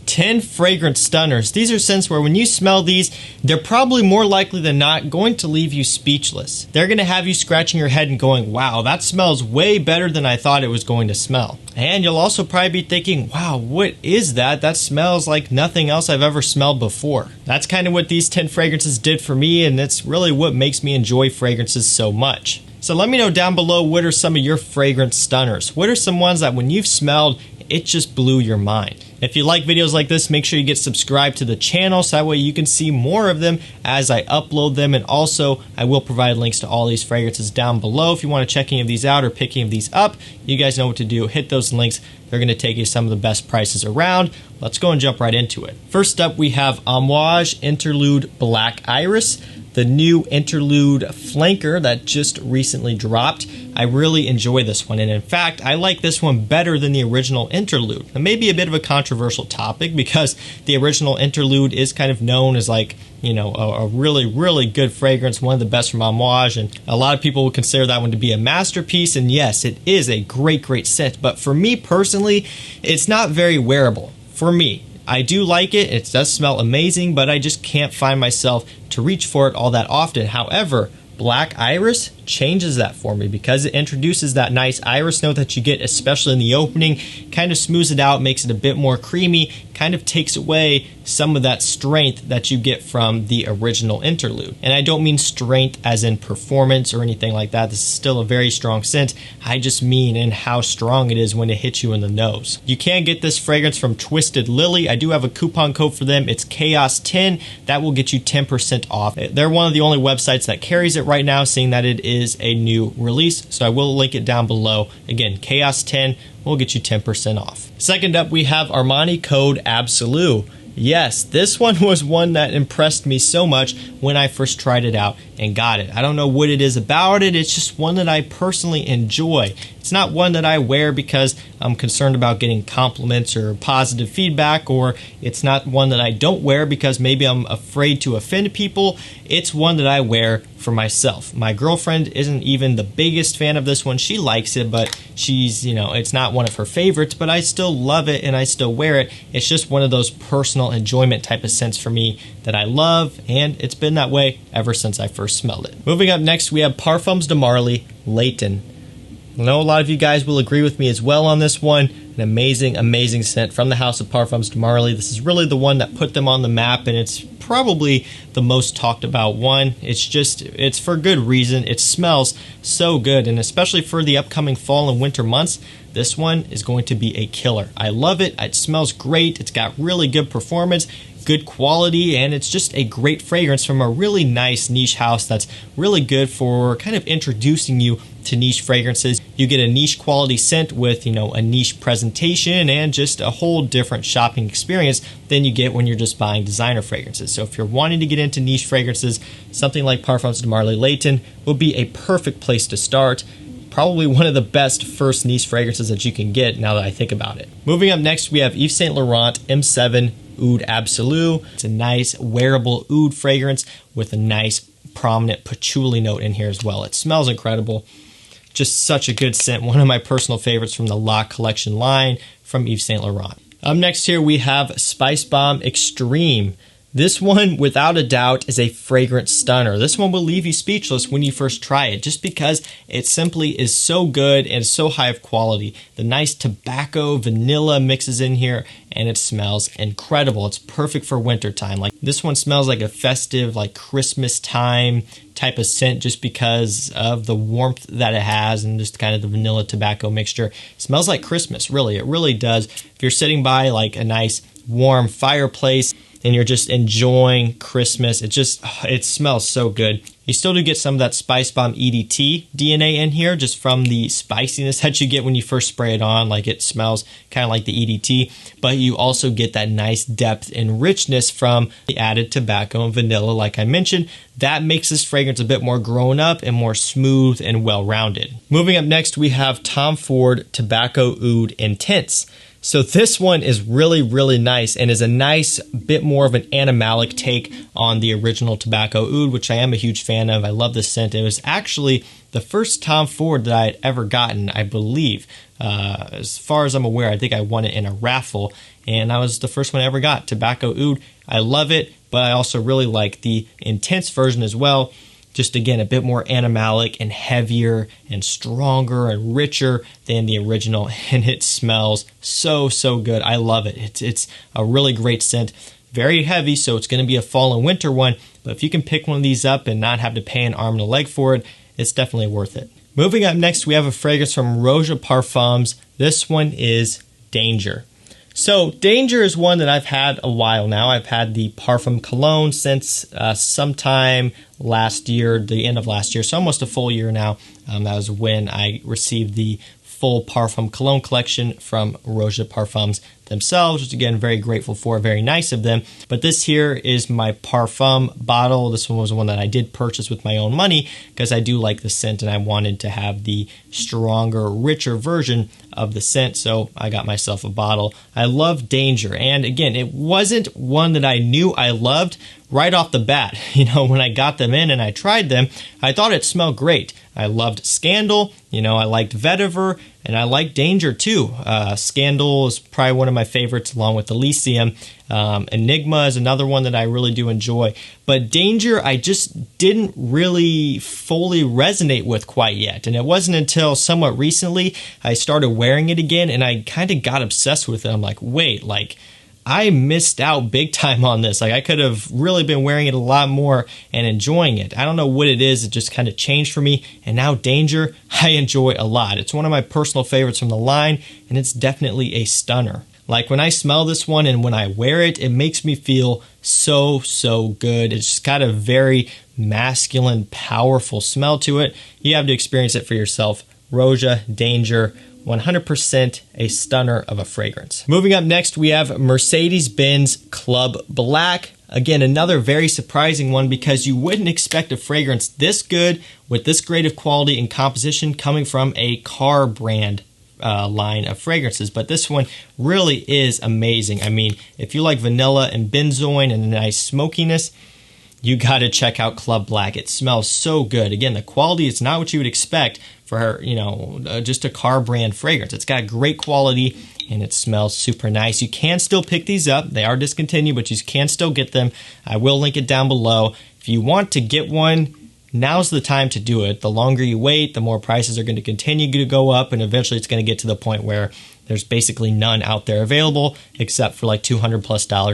10 fragrance stunners. These are scents where when you smell these, they're probably more likely than not going to leave you speechless. They're going to have you scratching your head and going, wow, that smells way better than I thought it was going to smell. And you'll also probably be thinking, wow, what is that? That smells like nothing else I've ever smelled before. That's kind of what these 10 fragrances did for me, and it's really what makes me enjoy fragrances so much. So let me know down below, what are some of your fragrance stunners? What are some ones that when you've smelled, it just blew your mind? If you like videos like this, make sure you get subscribed to the channel so that way you can see more of them as I upload them. And also, I will provide links to all these fragrances down below. If you want to check any of these out or pick any of these up, you guys know what to do. Hit those links. They're going to take you some of the best prices around. Let's go and jump right into it. First up, we have Amouage Interlude Black Iris, the new Interlude flanker that just recently dropped. I really enjoy this one, and in fact, I like this one better than the original Interlude. It may be a bit of a controversial topic because the original Interlude is kind of known as like, you know, a really, really good fragrance, one of the best from Amouage, and a lot of people would consider that one to be a masterpiece, and yes, it is a great, great scent, but for me personally, it's not very wearable. For me, I do like it, it does smell amazing, but I just can't find myself to reach for it all that often. However, Black Iris changes that for me because it introduces that nice iris note that you get, especially in the opening, kind of smooths it out, makes it a bit more creamy, kind of takes away some of that strength that you get from the original Interlude. And I don't mean strength as in performance or anything like that. This is still a very strong scent. I just mean in how strong it is when it hits you in the nose. You can get this fragrance from Twisted Lily. I do have a coupon code for them. It's Chaos10. That will get you 10% off. They're one of the only websites that carries it right now, seeing that it is a new release, so I will link it down below. Again, Chaos10 will get you 10% off. Second up, we have Armani Oud Absolu. Yes, this one was one that impressed me so much when I first tried it out and got it. I don't know what it is about it, it's just one that I personally enjoy. It's not one that I wear because I'm concerned about getting compliments or positive feedback, or it's not one that I don't wear because maybe I'm afraid to offend people. It's one that I wear for myself. My girlfriend isn't even the biggest fan of this one. She likes it, but she's, you know, it's not one of her favorites, but I still love it and I still wear it. It's just one of those personal enjoyment type of scents for me that I love, and it's been that way ever since I first smelled it. Moving up next, we have Parfums de Marly Layton. I know a lot of you guys will agree with me as well on this one. An amazing, amazing scent from the house of Parfums de Marly. This is really the one that put them on the map, and it's probably the most talked about one. It's for good reason. It smells so good, and especially for the upcoming fall and winter months, this one is going to be a killer. I love it. It smells great. It's got really good performance, good quality, and it's just a great fragrance from a really nice niche house that's really good for kind of introducing you to niche fragrances. You get a niche quality scent with, you know, a niche presentation and just a whole different shopping experience than you get when you're just buying designer fragrances. So if you're wanting to get into niche fragrances, something like Parfums de Marly Layton would be a perfect place to start. Probably one of the best first niche fragrances that you can get now that I think about it. Moving up next, we have Yves Saint Laurent M7 Oud Absolu. It's a nice wearable oud fragrance with a nice prominent patchouli note in here as well. It smells incredible. Just such a good scent. One of my personal favorites from the La Collection line from Yves Saint Laurent. Up next here we have Spicebomb Extreme. This one, without a doubt, is a fragrance stunner. This one will leave you speechless when you first try it, just because it simply is so good and so high of quality. The nice tobacco, vanilla mixes in here, and it smells incredible. It's perfect for winter time. Like, this one smells like a festive, like Christmas time type of scent, just because of the warmth that it has and just kind of the vanilla tobacco mixture. It smells like Christmas, really. It really does. If you're sitting by like a nice warm fireplace and you're just enjoying Christmas, it smells so good. You still do get some of that Spicebomb EDT DNA in here, just from the spiciness that you get when you first spray it on. Like, it smells kind of like the EDT, but you also get that nice depth and richness from the added tobacco and vanilla, like I mentioned. That makes this fragrance a bit more grown up and more smooth and well-rounded. Moving up next, we have Tom Ford Tobacco Oud Intense. So this one is really, really nice and is a nice bit more of an animalic take on the original Tobacco Oud, which I am a huge fan of. I love this scent. It was actually the first Tom Ford that I had ever gotten, I believe. As far as I'm aware, I think I won it in a raffle, and that was the first one I ever got, Tobacco Oud. I love it, but I also really like the Intense version as well. Just again, a bit more animalic and heavier and stronger and richer than the original, and it smells so good. I love it. It's a really great scent. Very heavy, so it's going to be a fall and winter one, but if you can pick one of these up and not have to pay an arm and a leg for it, it's definitely worth it. Moving up next, we have a fragrance from Roja Parfums. This one is Danger. So Danger is one that I've had a while now. I've had the Parfum Cologne since sometime last year, the end of last year, so almost a full year now. That was when I received the full Parfum Cologne collection from Roja Parfums themselves, which again, very grateful for, very nice of them. But this here is my Parfum bottle. This one was one that I did purchase with my own money because I do like the scent and I wanted to have the stronger, richer version of the scent, so I got myself a bottle. I love Danger, and again, it wasn't one that I knew I loved right off the bat. You know, when I got them in and I tried them, I thought it smelled great. I loved Scandal, you know, I liked Vetiver, and I liked Danger too. Scandal is probably one of my favorites along with Elysium. Enigma is another one that I really do enjoy. But Danger, I just didn't really fully resonate with quite yet. And it wasn't until somewhat recently I started wearing it again and I kind of got obsessed with it. I'm like, wait, like, I missed out big time on this. Like, I could have really been wearing it a lot more and enjoying it. I don't know what it is. It just kind of changed for me. And now Danger, I enjoy a lot. It's one of my personal favorites from the line, and it's definitely a stunner. Like, when I smell this one and when I wear it, it makes me feel so good. It's just got a very masculine, powerful smell to it. You have to experience it for yourself. Roja, Danger, 100% a stunner of a fragrance. Moving up next, we have Mercedes-Benz Club Black. Again, another very surprising one because you wouldn't expect a fragrance this good with this great of quality and composition coming from a car brand line of fragrances, but this one really is amazing. I mean, if you like vanilla and benzoin and a nice smokiness, you got to check out Club Black. It smells so good. Again, the quality is not what you would expect for, you know, just a car brand fragrance. It's got great quality and it smells super nice. You can still pick these up. They are discontinued, but you can still get them. I will link it down below. If you want to get one, now's the time to do it. The longer you wait, the more prices are going to continue to go up, and eventually it's going to get to the point where there's basically none out there available except for like $200+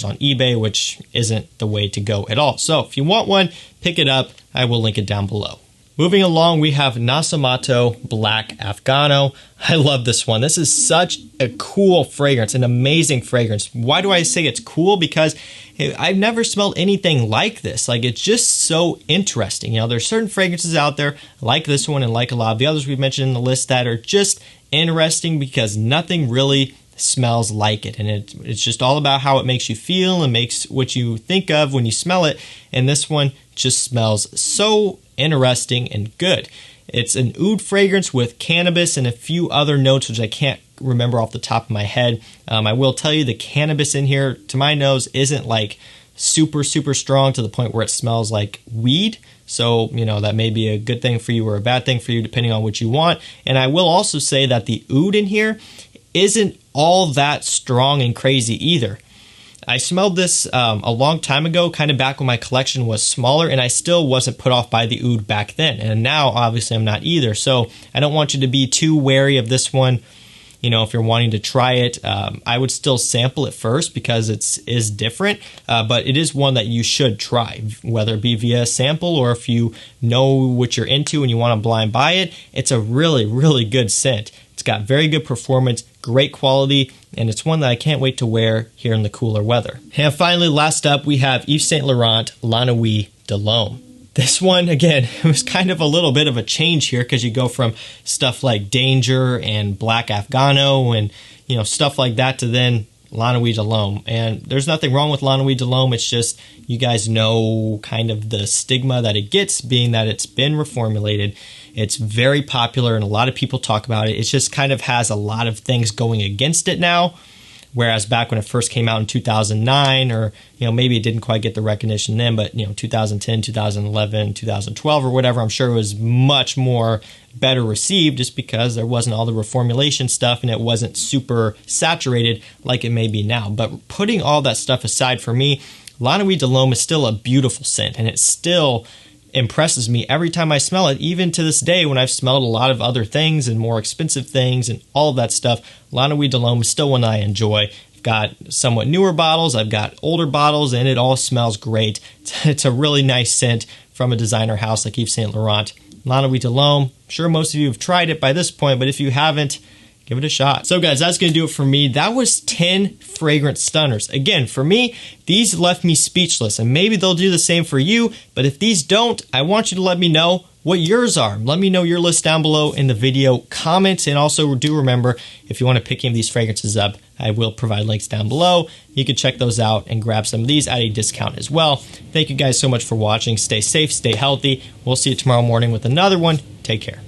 on eBay, which isn't the way to go at all. So if you want one, pick it up. I will link it down below. Moving along, we have Nasomatto Black Afgano. I love this one. This is such a cool fragrance, an amazing fragrance. Why do I say it's cool? Because I've never smelled anything like this. Like, it's just so interesting. You know, there's certain fragrances out there like this one and like a lot of the others we've mentioned in the list that are just interesting because nothing really smells like it, and it's just all about how it makes you feel and makes what you think of when you smell it. And this one just smells so interesting and good. It's an oud fragrance with cannabis and a few other notes which I can't remember off the top of my head. I will tell you the cannabis in here, to my nose, isn't like super strong to the point where it smells like weed. So, you know, that may be a good thing for you or a bad thing for you depending on what you want. And I will also say that the oud in here isn't all that strong and crazy either. I smelled this a long time ago, kind of back when my collection was smaller, and I still wasn't put off by the oud back then. And now, obviously, I'm not either. So I don't want you to be too wary of this one. You know, if you're wanting to try it, I would still sample it first because it is different. But it is one that you should try, whether it be via a sample or if you know what you're into and you want to blind buy it. It's a really good scent. It's got very good performance, great quality, and it's one that I can't wait to wear here in the cooler weather. And finally, last up, we have Yves Saint Laurent La Nuit de l'Homme. This one, again, it was kind of a little bit of a change here because you go from stuff like Danger and Black Afgano and, you know, stuff like that to then La Nuit de l'Homme. And there's nothing wrong with La Nuit de l'Homme. It's just, you guys know kind of the stigma that it gets, being that it's been reformulated. It's very popular and a lot of people talk about it. It just kind of has a lot of things going against it now. Whereas back when it first came out in 2009, or maybe it didn't quite get the recognition then, but 2010, 2011, 2012 or whatever, I'm sure it was much more better received just because there wasn't all the reformulation stuff and it wasn't super saturated like it may be now. But putting all that stuff aside, for me, La Nuit de l'Homme is still a beautiful scent, and it still impresses me every time I smell it, even to this day when I've smelled a lot of other things and more expensive things and all of that stuff. La Nuit de l'Homme is still one I enjoy. I've got somewhat newer bottles, I've got older bottles, and it all smells great. It's a really nice scent from a designer house like Yves Saint Laurent. La Nuit de l'Homme, I'm sure most of you have tried it by this point, but if you haven't, give it a shot. So guys, that's going to do it for me. That was 10 fragrance stunners. Again, for me, these left me speechless, and maybe they'll do the same for you, but if these don't, I want you to let me know what yours are. Let me know your list down below in the video comments, and also do remember, if you want to pick any of these fragrances up, I will provide links down below. You can check those out and grab some of these at a discount as well. Thank you guys so much for watching. Stay safe, stay healthy. We'll see you tomorrow morning with another one. Take care.